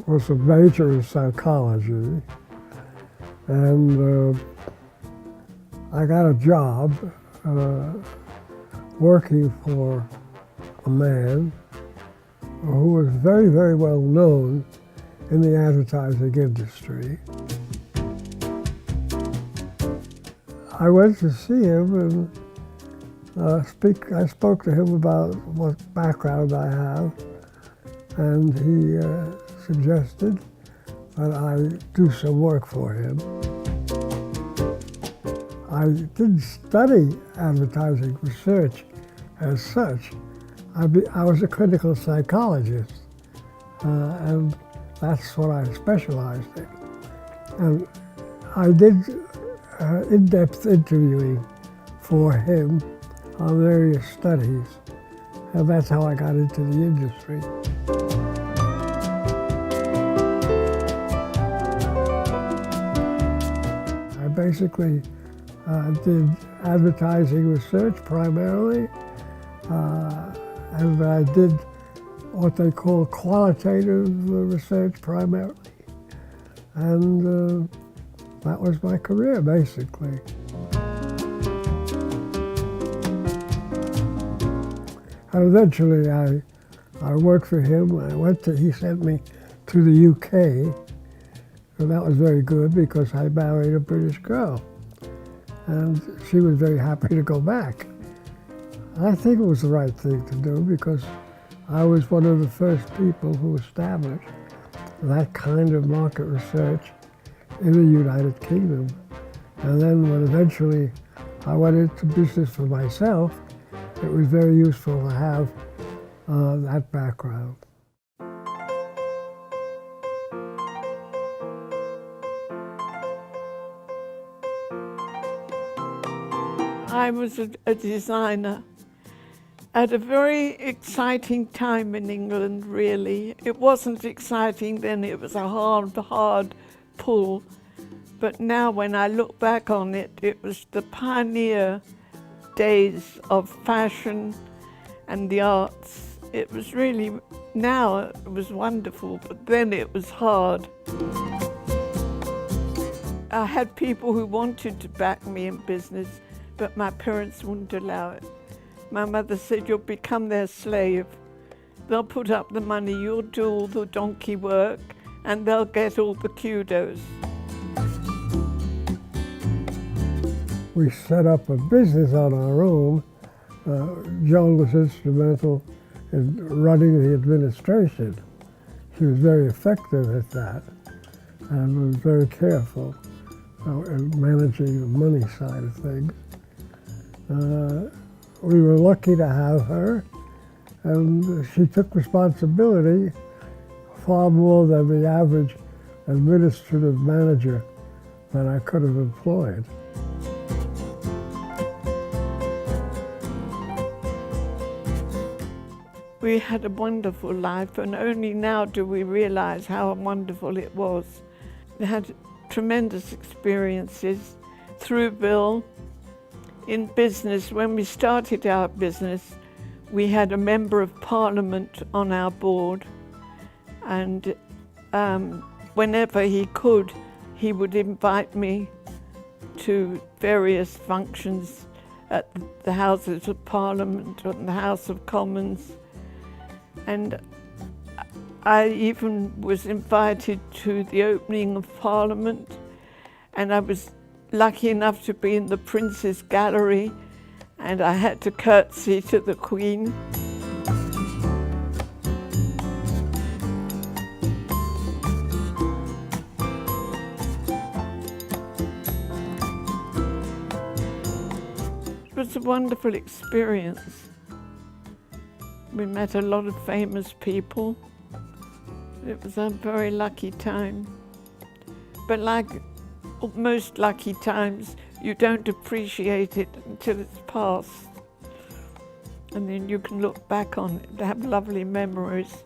was a major in psychology, and I got a job working for a man who was very, very well known in the advertising industry. I went to see him and I spoke to him about what background I have, and he suggested that I do some work for him. I didn't study advertising research as such. I was a clinical psychologist, and that's what I specialized in. And I did in-depth interviewing for him on various studies, and that's how I got into the industry. I basically did advertising research primarily, and I did what they call qualitative research primarily. And that was my career, basically. And eventually I worked for him. He sent me to the UK, and that was very good because I married a British girl. And she was very happy to go back. I think it was the right thing to do because I was one of the first people who established that kind of market research in the United Kingdom. And then when eventually I went into business for myself, it was very useful to have that background. I was a designer at a very exciting time in England, really. It wasn't exciting then, it was a hard pull. But now when I look back on it, it was the pioneer days of fashion and the arts. It was really, now it was wonderful, but then it was hard. I had people who wanted to back me in business, but my parents wouldn't allow it. My mother said, you'll become their slave. They'll put up the money, you'll do all the donkey work, and they'll get all the kudos. We set up a business on our own. Joan was instrumental in running the administration. She was very effective at that and was very careful in managing the money side of things. We were lucky to have her, and she took responsibility far more than the average administrative manager that I could have employed. We had a wonderful life, and only now do we realize how wonderful it was. We had tremendous experiences through Bill. In business, when we started our business, we had a member of Parliament on our board, and whenever he could, he would invite me to various functions at the Houses of Parliament and the House of Commons. And I even was invited to the opening of Parliament, and I was lucky enough to be in the Prince's Gallery, and I had to curtsy to the Queen. It was a wonderful experience. We met a lot of famous people. It was a very lucky time. But like most lucky times, you don't appreciate it until it's past. And then you can look back on it and have lovely memories.